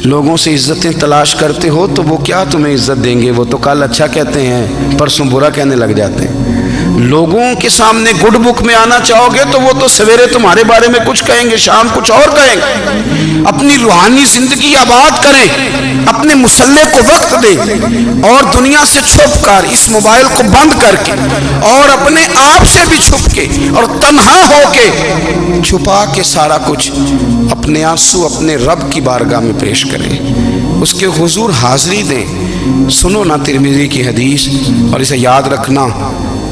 لوگوں سے عزتیں تلاش کرتے ہو تو وہ کیا تمہیں عزت دیں گے؟ وہ تو کل اچھا کہتے ہیں، پرسوں برا کہنے لگ جاتے ہیں۔ لوگوں کے سامنے گڈ بک میں آنا چاہو گے تو وہ تو سویرے تمہارے بارے میں کچھ کہیں گے، شام کچھ اور کہیں گے۔ اپنی روحانی زندگی آباد کریں، اپنے مسلح کو وقت دیں، اور دنیا سے چھپ کر اس موبائل کو بند کر کے اور اپنے آپ سے بھی چھپ کے اور تنہا ہو کے چھپا کے سارا کچھ اپنے آنسو اپنے رب کی بارگاہ میں پیش کریں، اس کے حضور حاضری دیں۔ سنو نا ترمذی کی حدیث، اور اسے یاد رکھنا،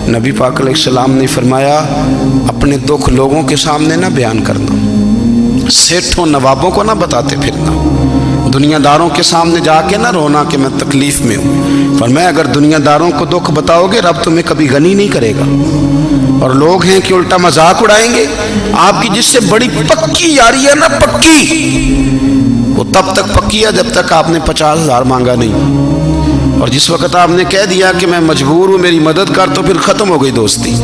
نبی پاک علیہ السلام نے فرمایا اپنے دکھ لوگوں کے سامنے نہ بیان کرنا، سیٹھوں نوابوں کو نہ بتاتے پھرنا، دنیا داروں کے سامنے جا کے نہ رونا کہ میں تکلیف میں ہوں۔ فرمایا اگر دنیا داروں کو دکھ بتاؤ گے رب تمہیں کبھی غنی نہیں کرے گا، اور لوگ ہیں کہ الٹا مذاق اڑائیں گے۔ آپ کی جس سے بڑی پکی یاری ہے نا، پکی، وہ تب تک پکی ہے جب تک آپ نے 50,000 مانگا نہیں، اور جس وقت آپ نے کہہ دیا کہ میں مجبور ہوں میری مدد کر، تو پھر ختم ہو گئی دوستی۔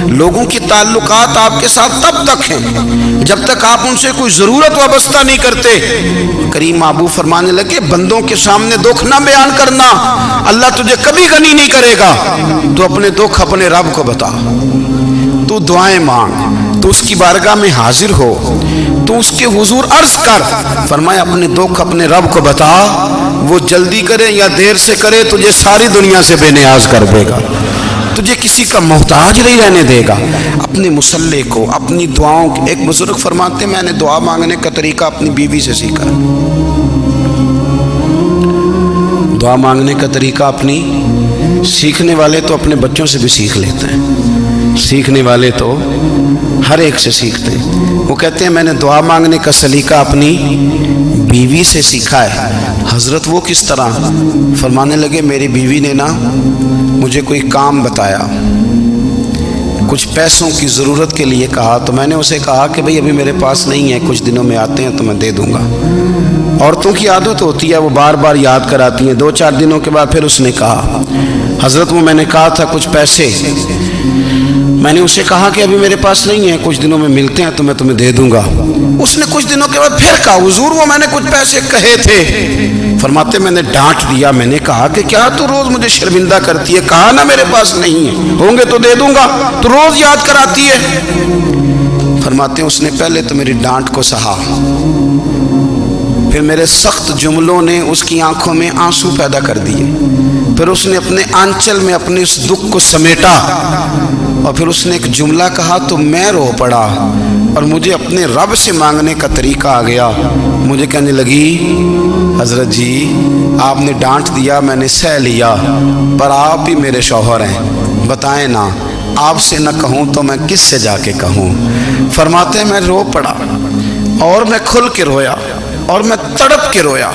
لوگوں کی تعلقات آپ کے ساتھ تب تک ہیں جب تک آپ ان سے کوئی ضرورت وابستہ نہیں کرتے۔ کریم محبوب فرمانے لگے بندوں کے سامنے دکھ نہ بیان کرنا، اللہ تجھے کبھی غنی نہیں کرے گا۔ تو اپنے دکھ اپنے رب کو بتا، تو دعائیں مانگ، تو اس کی بارگاہ میں حاضر ہو، تو اس کے حضور عرض کر۔ فرمایا اپنے دکھ اپنے رب کو بتا، وہ جلدی کرے یا دیر سے کرے تجھے ساری دنیا سے بے نیاز کر دے گا، تجھے کسی کا محتاج نہیں رہنے دے گا۔ اپنے مسلح کو، اپنی دعاؤں، ایک بزرگ فرماتے میں نے دعا مانگنے کا طریقہ اپنی بیوی سے سیکھا، دعا مانگنے کا طریقہ اپنی، سیکھنے والے تو اپنے بچوں سے بھی سیکھ لیتے ہیں، سیکھنے والے تو ہر ایک سے سیکھتے ہیں۔ وہ کہتے ہیں میں نے دعا مانگنے کا سلیقہ اپنی بیوی سے سیکھا ہے۔ حضرت وہ کس طرح؟ فرمانے لگے میری بیوی نے نا مجھے کوئی کام بتایا، کچھ پیسوں کی ضرورت کے لیے کہا، تو میں نے اسے کہا کہ بھئی ابھی میرے پاس نہیں ہے، کچھ دنوں میں آتے ہیں تو میں دے دوں گا۔ عورتوں کی عادت ہوتی ہے وہ بار بار یاد کراتی ہیں، 2-4 دنوں کے بعد پھر اس نے کہا حضرت وہ میں نے کہا تھا کچھ پیسے، میں نے اسے کہا کہ ابھی میرے پاس نہیں ہے، کچھ دنوں میں ملتے ہیں تو میں تمہیں دے دوں گا۔ اس نے کچھ دنوں کے بعد پھر کہا حضور وہ میں نے کچھ پیسے کہے تھے۔ فرماتے میں نے ڈانٹ دیا، میں نے کہا کہ کیا تو روز مجھے شرمندہ کرتی ہے، کہا نا میرے پاس نہیں ہے، ہوں گے تو دے دوں گا، تو روز یاد کراتی ہے۔ فرماتے ہیں اس نے پہلے تو میری ڈانٹ کو سہا، پھر میرے سخت جملوں نے اس کی آنکھوں میں آنسو پیدا کر دیے، پھر اس نے اپنے آنچل میں اپنے اس دکھ کو سمیٹا، اور پھر اس نے ایک جملہ کہا تو میں رو پڑا، اور مجھے اپنے رب سے مانگنے کا طریقہ آ گیا۔ مجھے کہنے لگی حضرت جی آپ نے ڈانٹ دیا، میں نے سہ لیا، پر آپ ہی میرے شوہر ہیں، بتائیں نا آپ سے نہ کہوں تو میں کس سے جا کے کہوں۔ فرماتے ہیں میں رو پڑا، اور میں کھل کے رویا، اور میں تڑپ کے رویا،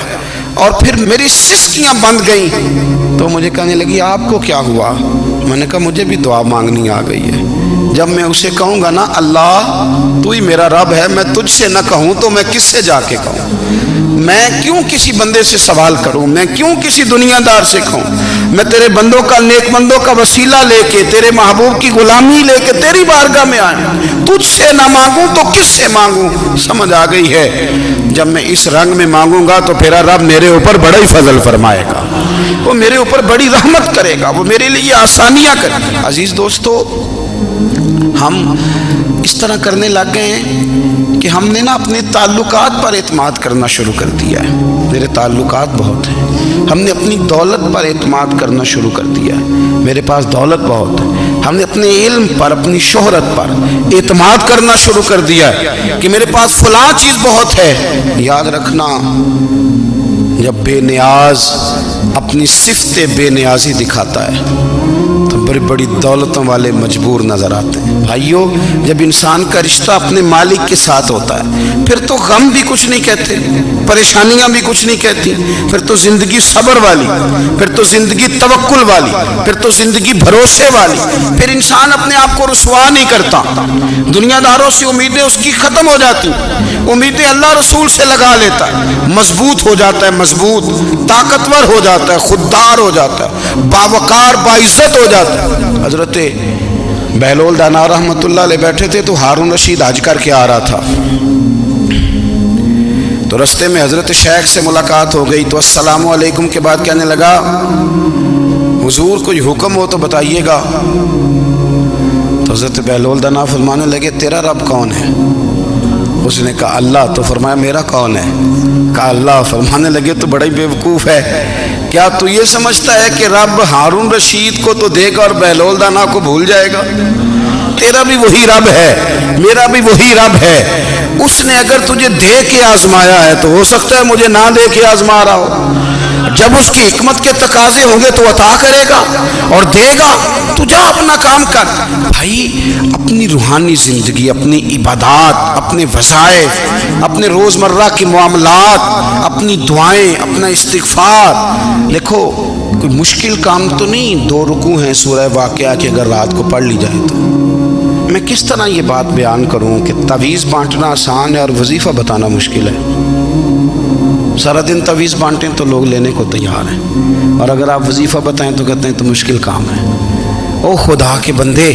اور پھر میری سسکیاں بند گئیں۔ تو مجھے کہنے لگی آپ کو کیا ہوا؟ میں نے کہا مجھے بھی دعا مانگنی آ گئی ہے، جب میں اسے کہوں گا نا اللہ تو ہی میرا رب ہے، میں تجھ سے نہ کہوں تو میں کس سے جا کے کہوں؟ میں کیوں کسی بندے سے سوال کروں؟ میں کیوں کسی دنیا دار سے کہوں؟ میں تیرے بندوں کا، نیک بندوں کا وسیلہ لے کے، تیرے محبوب کی غلامی لے کے تیری بارگاہ میں آیا، تجھ سے نہ مانگوں تو کس سے مانگوں؟ سمجھ آ گئی ہے، جب میں اس رنگ میں مانگوں گا تو پھر رب میرے اوپر بڑا ہی فضل فرمائے گا، وہ میرے اوپر بڑی رحمت کرے گا، وہ میرے لیے آسانیاں کرے گا۔ عزیز دوستو، ہم اس طرح کرنے لگ گئے ہیں کہ ہم نے نا اپنے تعلقات پر اعتماد کرنا شروع کر دیا ہے۔ میرے تعلقات بہت ہیں، ہم نے اپنی دولت پر اعتماد کرنا شروع کر دیا ہے، میرے پاس دولت بہت ہے۔ ہم نے اپنے علم پر، اپنی شہرت پر اعتماد کرنا شروع کر دیا ہے کہ میرے پاس فلاں چیز بہت ہے۔ یاد رکھنا جب بے نیاز اپنی صفت بے نیازی دکھاتا ہے تو بڑی بڑی دولتوں والے مجبور نظر آتے ہیں۔ بھائیو، جب انسان کا رشتہ اپنے مالک کے ساتھ ہوتا ہے پھر تو غم بھی کچھ نہیں کہتے، پریشانیاں بھی کچھ نہیں کہتی، پھر تو زندگی صبر والی، پھر تو زندگی توکل والی، پھر تو زندگی بھروسے والی، پھر انسان اپنے آپ کو رسوا نہیں کرتا۔ دنیا داروں سے امیدیں اس کی ختم ہو جاتی، امیدیں اللہ رسول سے لگا لیتا ہے، مضبوط ہو جاتا ہے، مضبوط، طاقتور ہو جاتا ہے، خوددار ہو جاتا ہے، باوقار باعزت ہو جاتا ہے۔ حضرت بہلول دانا رحمۃ اللہ علیہ بیٹھے تھے تو ہارون رشید حج کر کے آ رہا تھا، تو رستے میں حضرت شیخ سے ملاقات ہو گئی تو السلام علیکم کے بعد کہنے لگا حضور کوئی حکم ہو تو بتائیے گا. تو حضرت بہلول دانا فرمانے لگے تیرا رب کون ہے؟ اس نے کہا اللہ. تو فرمایا میرا کون ہے؟ کہا اللہ. فرمانے لگے تو بڑا ہی بیوقوف ہے، کیا تو یہ سمجھتا ہے کہ رب ہارون رشید کو تو دے گا اور بہلول دانا کو بھول جائے گا؟ تیرا بھی وہی رب ہے، میرا بھی وہی رب ہے. اس نے اگر تجھے دے کے آزمایا ہے تو ہو سکتا ہے مجھے نہ دے کے آزما رہا ہو. جب اس کی حکمت کے تقاضے ہوں گے تو عطا کرے گا اور دے گا. تو جا اپنا کام کر. بھائی اپنی روحانی زندگی، اپنی عبادات، اپنے وظائف، اپنے روزمرہ کے معاملات، اپنی دعائیں، اپنا استغفار. دیکھو کوئی مشکل کام تو نہیں، 2 رکوع ہیں سورہ واقعہ کہ اگر رات کو پڑھ لی جائے تو. میں کس طرح یہ بات بیان کروں کہ تعویذ بانٹنا آسان ہے اور وظیفہ بتانا مشکل ہے. سارا دن تعویذ بانٹیں تو لوگ لینے کو تیار ہیں، اور اگر آپ وظیفہ بتائیں تو کہتے ہیں تو مشکل کام ہے. او خدا کے بندے،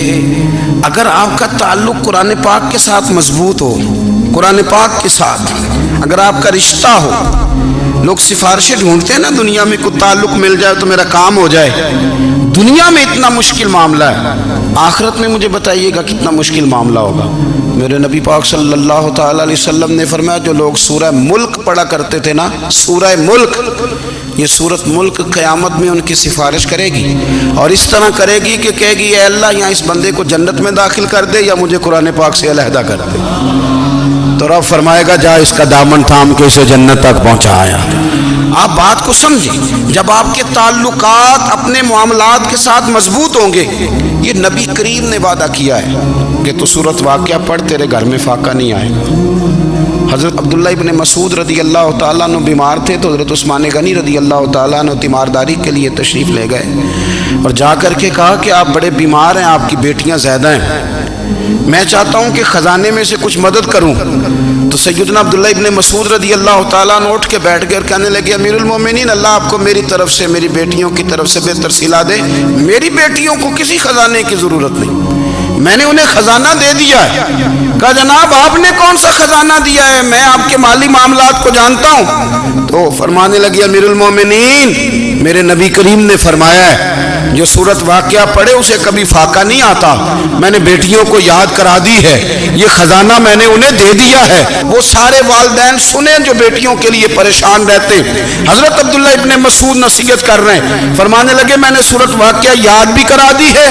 اگر آپ کا تعلق قرآن پاک کے ساتھ مضبوط ہو، قرآن پاک کے ساتھ اگر آپ کا رشتہ ہو، لوگ سفارشیں ڈھونڈتے ہیں نا دنیا میں، کوئی تعلق مل جائے تو میرا کام ہو جائے. دنیا میں اتنا مشکل معاملہ ہے، آخرت میں مجھے بتائیے گا کتنا مشکل معاملہ ہوگا. میرے نبی پاک صلی اللہ تعالیٰ علیہ وسلم نے فرمایا جو لوگ سورہ ملک پڑھا کرتے تھے نا، سورہ ملک، یہ سورت ملک قیامت میں ان کی سفارش کرے گی، اور اس طرح کرے گی کہ کہے گی اے اللہ یہاں اس بندے کو جنت میں داخل کر دے یا مجھے قرآن پاک سے علیحدہ کر دے. تو رب فرمائے گا جا اس کا دامن تھام کے اسے جنت تک پہنچایا. آپ بات کو سمجھیں، جب آپ کے تعلقات اپنے معاملات کے ساتھ مضبوط ہوں گے، یہ نبی کریم نے وعدہ کیا ہے کہ تو سورت واقعہ پڑھ تیرے گھر میں فاقہ نہیں آئے گا. حضرت عبداللہ ابن مسعود رضی اللہ تعالیٰ عنہ بیمار تھے تو حضرت عثمان غنی رضی اللہ تعالیٰ عنہ تیمارداری کے لیے تشریف لے گئے اور جا کر کے کہا کہ آپ بڑے بیمار ہیں، آپ کی بیٹیاں زیادہ ہیں، میں چاہتا ہوں کہ خزانے میں سے کچھ مدد کروں. تو سیدنا عبداللہ ابن مسعود رضی اللہ تعالیٰ عنہ اٹھ کے بیٹھ گئے اور کہنے لگے امیر المومنین، اللہ آپ کو میری طرف سے، میری بیٹیوں کی طرف سے بہتر صلہ دے. میری بیٹیوں کو کسی خزانے کی ضرورت نہیں، میں نے انہیں خزانہ دے دیا ہے. کہا جناب آپ نے کون سا خزانہ دیا ہے، میں آپ کے مالی معاملات کو جانتا ہوں. تو فرمانے لگی امیر المومنین، میرے نبی کریم نے فرمایا ہے جو سورت واقعہ پڑھے اسے کبھی فاقہ نہیں آتا. میں نے بیٹیوں کو یاد کرا دی ہے، یہ خزانہ میں نے انہیں دے دیا ہے. وہ سارے والدین سنیں جو بیٹیوں کے لیے پریشان رہتے. حضرت عبداللہ ابن مسعود نصیحت کر رہے ہیں، فرمانے لگے میں نے سورت واقعہ یاد بھی کرا دی ہے،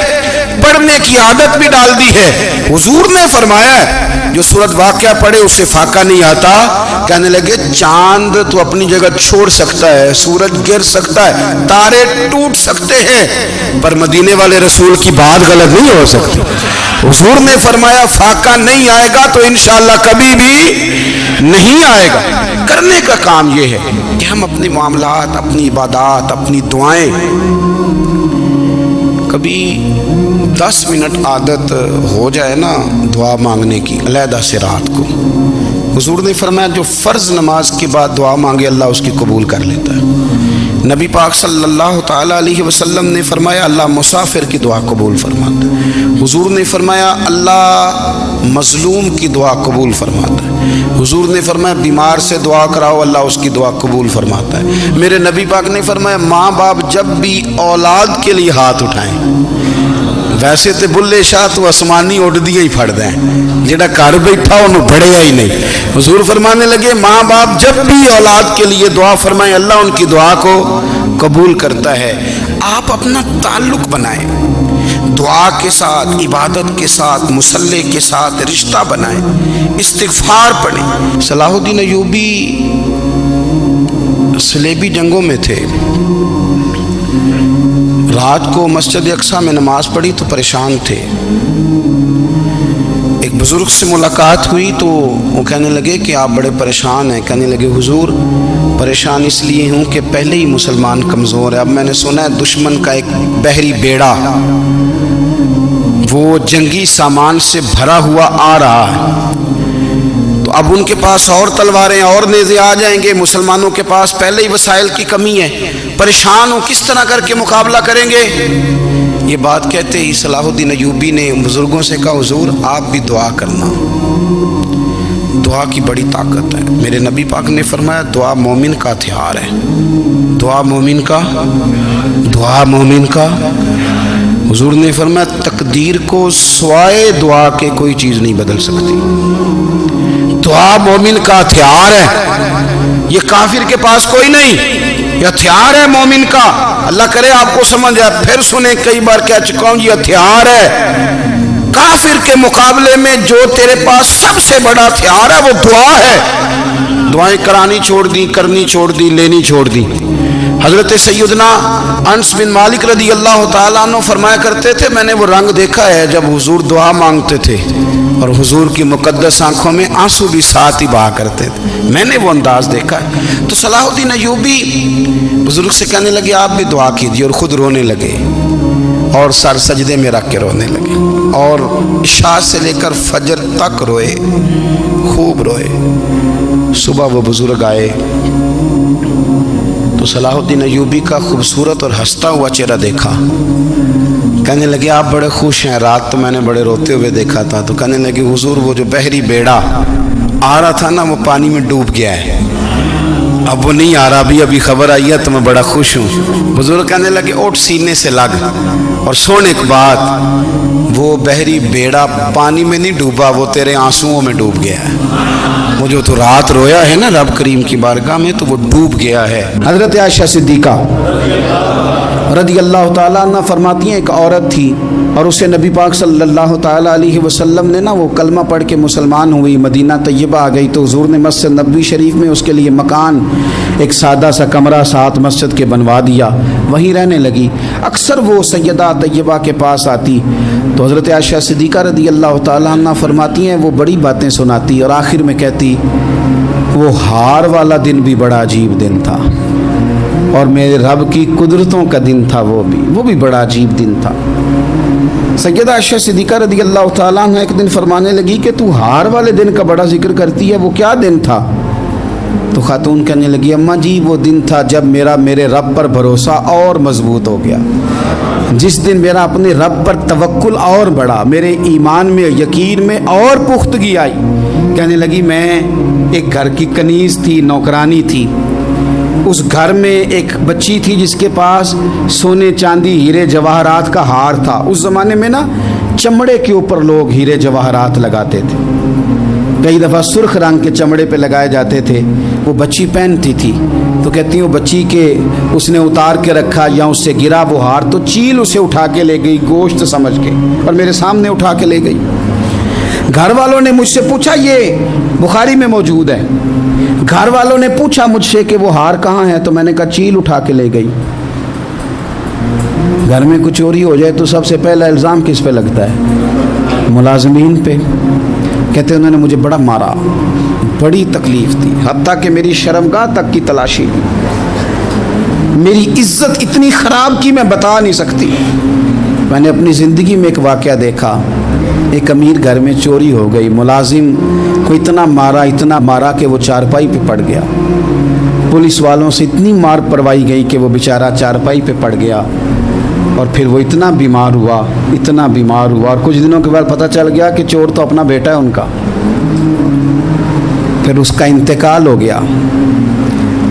پڑھنے کی عادت بھی ڈال دی ہے. حضور نے فرمایا ہے جو سورت واقعہ پڑھے اسے فاقہ نہیں آتا. کہنے لگے چاند تو اپنی جگہ چھوڑ سکتا ہے، سورج گر سکتا ہے، تارے ٹوٹ سکتے ہیں، پر مدینے والے رسول کی بات غلط نہیں ہو سکتی. حضور نے فرمایا فاقہ نہیں آئے گا تو انشاءاللہ کبھی بھی نہیں آئے گا. کرنے کا کام یہ ہے کہ ہم اپنے معاملات، اپنی عبادات، اپنی دعائیں، کبھی 10 منٹ عادت ہو جائے نا دعا مانگنے کی علیحدہ سے رات کو. حضور نے فرمایا جو فرض نماز کے بعد دعا مانگے اللہ اس کی قبول کر لیتا ہے. نبی پاک صلی اللہ تعالیٰ علیہ وسلم نے فرمایا اللہ مسافر کی دعا قبول فرماتا ہے. حضور نے فرمایا اللہ مظلوم کی دعا قبول فرماتا ہے. حضور نے فرمایا بیمار سے دعا کراؤ اللہ اس کی دعا قبول فرماتا ہے. میرے نبی پاک نے فرمایا ماں باپ جب بھی اولاد کے لیے ہاتھ اٹھائیں، ویسے تے بلے شاہ تو آسمانی اڈ دیا ہی پھڑ دیں، جڑا گھر بیٹھا انہوں بڑھیا ہی نہیں. حضور فرمانے لگے ماں باپ جب بھی اولاد کے لیے دعا فرمائیں اللہ ان کی دعا کو قبول کرتا ہے. آپ اپنا تعلق بنائیں دعا کے ساتھ، عبادت کے ساتھ، مصلی کے ساتھ رشتہ بنائیں، استغفار پڑھیں. صلاح الدین ایوبی صلیبی جنگوں میں تھے، رات کو مسجد اقصیٰ میں نماز پڑھی تو پریشان تھے. ایک بزرگ سے ملاقات ہوئی تو وہ کہنے لگے کہ آپ بڑے پریشان ہیں. کہنے لگے حضور پریشان اس لیے ہوں کہ پہلے ہی مسلمان کمزور ہے، اب میں نے سنا ہے دشمن کا ایک بحری بیڑا وہ جنگی سامان سے بھرا ہوا آ رہا ہے، تو اب ان کے پاس اور تلواریں اور نیزے آ جائیں گے، مسلمانوں کے پاس پہلے ہی وسائل کی کمی ہے، پریشان ہوں کس طرح کر کے مقابلہ کریں گے. یہ بات کہتے ہی صلاح الدین ایوبی نے بزرگوں سے کہا حضور آپ بھی دعا کرنا. دعا کی بڑی طاقت ہے. میرے نبی پاک نے فرمایا دعا مومن کا ہتھیار ہے. دعا مومن کا حضور نے فرمایا تقدیر کو سوائے دعا کے کوئی چیز نہیں بدل سکتی. دعا مومن کا ہتھیار ہے. یہ کافر کے پاس کوئی نہیں، یہ ہتھیار ہے مومن کا. اللہ کرے آپ کو سمجھ آئے. پھر سنیں، کئی بار کہہ چکا ہوں یہ ہتھیار ہے. کافر کے مقابلے میں جو تیرے پاس سب سے بڑا ہتھیار ہے وہ دعا ہے. دعائیں کرانی چھوڑ دی، کرنی چھوڑ دی، لینی چھوڑ دی. حضرت سیدنا انس بن مالک رضی اللہ تعالیٰ عنہ فرمایا کرتے تھے میں نے وہ رنگ دیکھا ہے جب حضور دعا مانگتے تھے اور حضور کی مقدس آنکھوں میں آنسو بھی ساتھ ہی بہا کرتے تھے. میں نے وہ انداز دیکھا ہے. تو صلاح الدین ایوبی بزرگ سے کہنے لگے آپ بھی دعا کیجیے، اور خود رونے لگے اور سر سجدے میں رکھ کے رونے لگے اور عشاء سے لے کر فجر تک روئے، خوب روئے. صبح وہ بزرگ آئے تو صلاح الدین ایوبی کا خوبصورت اور ہنستا ہوا چہرہ دیکھا. کہنے لگے آپ بڑے خوش ہیں، رات تو میں نے بڑے روتے ہوئے دیکھا تھا. تو کہنے لگے حضور وہ جو بحری بیڑا آ رہا تھا نا وہ پانی میں ڈوب گیا ہے، اب وہ نہیں آ رہا. ابھی خبر آئی ہے تو میں بڑا خوش ہوں. بزرگ کہنے لگے اٹھ سینے سے لگ اور سن ایک بات، وہ بحری بیڑا پانی میں نہیں ڈوبا، وہ تیرے آنسوؤں میں ڈوب گیا ہے. وہ جو تو رات رویا ہے نا رب کریم کی بارگاہ میں تو وہ ڈوب گیا ہے. حضرت عائشہ صدیقہ رضی اللہ تعالیٰ عنہ فرماتی ہیں ایک عورت تھی اور اسے نبی پاک صلی اللہ تعالیٰ علیہ وسلم نے نا وہ کلمہ پڑھ کے مسلمان ہوئی، مدینہ طیبہ آ گئی تو حضور نے مسجد نبوی شریف میں اس کے لیے مکان، ایک سادہ سا کمرہ ساتھ مسجد کے بنوا دیا، وہیں رہنے لگی. اکثر وہ سیدہ طیبہ کے پاس آتی تو حضرت عائشہ صدیقہ رضی اللہ تعالیٰ عنہ فرماتی ہیں وہ بڑی باتیں سناتی اور آخر میں کہتی وہ ہار والا دن بھی بڑا عجیب دن تھا اور میرے رب کی قدرتوں کا دن تھا، وہ بھی بڑا عجیب دن تھا. سیدہ عائشہ صدیقہ رضی اللہ تعالیٰ عنہ ایک دن فرمانے لگی کہ تو ہار والے دن کا بڑا ذکر کرتی ہے، وہ کیا دن تھا؟ تو خاتون کہنے لگی اماں جی وہ دن تھا جب میرے رب پر بھروسہ اور مضبوط ہو گیا، جس دن میرا اپنے رب پر توکل اور بڑھا، میرے ایمان میں یقین میں اور پختگی آئی. کہنے لگی میں ایک گھر کی کنیز تھی، نوکرانی تھی. اس گھر میں ایک بچی تھی جس کے پاس سونے چاندی ہیرے جواہرات کا ہار تھا. اس زمانے میں نا چمڑے کے اوپر لوگ ہیرے جواہرات لگاتے تھے، کئی دفعہ سرخ رنگ کے چمڑے پہ لگائے جاتے تھے. وہ بچی پہنتی تھی تو کہتی ہیں وہ بچی کے اس نے اتار کے رکھا یا اس سے گرا وہ ہار تو چیل اسے اٹھا کے لے گئی گوشت سمجھ کے اور میرے سامنے اٹھا کے لے گئی. گھر والوں نے مجھ سے پوچھا، یہ بخاری میں موجود ہے، گھر والوں نے پوچھا مجھ سے کہ وہ ہار کہاں ہے تو میں نے کہا چیل اٹھا کے لے گئی. گھر میں کچھ چوری ہو جائے تو سب سے پہلا الزام کس پہ لگتا ہے؟ ملازمین پہ. کہتے انہوں نے مجھے بڑا مارا، بڑی تکلیف تھی، حتیٰ کہ میری شرمگاہ تک کی تلاشی لی، میری عزت اتنی خراب کی میں بتا نہیں سکتی. میں نے اپنی زندگی میں ایک واقعہ دیکھا، ایک امیر گھر میں چوری ہو گئی، ملازم کو اتنا مارا کہ وہ چارپائی پہ پڑ گیا. پولیس والوں سے اتنی مار پروائی گئی کہ وہ بیچارہ چارپائی پہ پڑ گیا اور پھر وہ اتنا بیمار ہوا اور کچھ دنوں کے بعد پتہ چل گیا کہ چور تو اپنا بیٹا ہے ان کا. پھر اس کا انتقال ہو گیا.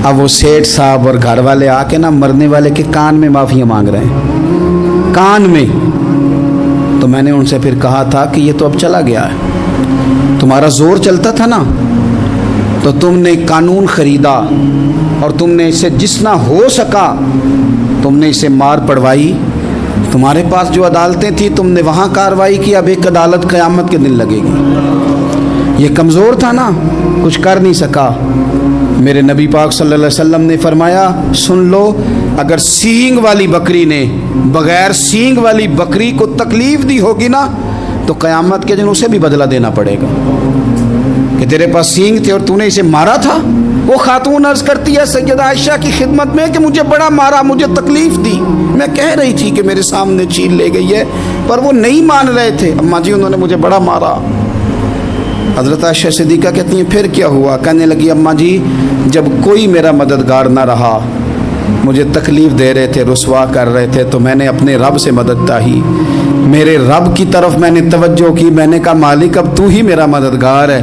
اب وہ سیٹھ صاحب اور گھر والے آ کے نا مرنے والے کے کان میں معافی مانگ رہے ہیں، کان میں. تو میں نے ان سے پھر کہا تھا کہ یہ تو اب چلا گیا ہے، تمہارا زور چلتا تھا نا تو تم نے قانون خریدا اور تم نے اسے جتنا ہو سکا تم نے اسے مار پڑوائی. تمہارے پاس جو عدالتیں تھیں تم نے وہاں کارروائی کی، اب ایک عدالت قیامت کے دن لگے گی. یہ کمزور تھا نا، کچھ کر نہیں سکا. میرے نبی پاک صلی اللہ علیہ وسلم نے فرمایا سن لو، اگر سینگ والی بکری نے بغیر سینگ والی بکری کو تکلیف دی ہوگی نا تو قیامت کے دن اسے بھی بدلہ دینا پڑے گا کہ تیرے پاس سینگ تھے اور تو نے اسے مارا تھا. وہ خاتون عرض کرتی ہے سیدہ عائشہ کی خدمت میں کہ مجھے بڑا مارا، مجھے تکلیف دی. میں کہہ رہی تھی کہ میرے سامنے چیل لے گئی ہے پر وہ نہیں مان رہے تھے. اماں جی انہوں نے مجھے بڑا مارا. حضرت عائشہ صدیقہ کہتی ہیں پھر کیا ہوا؟ کہنے لگی اماں جی جب کوئی میرا مددگار نہ رہا، مجھے تکلیف دے رہے تھے، رسوا کر رہے تھے، تو میں نے اپنے رب سے مدد چاہی، میرے رب کی طرف میں نے توجہ کی. میں نے کہا مالک اب تو ہی میرا مددگار ہے.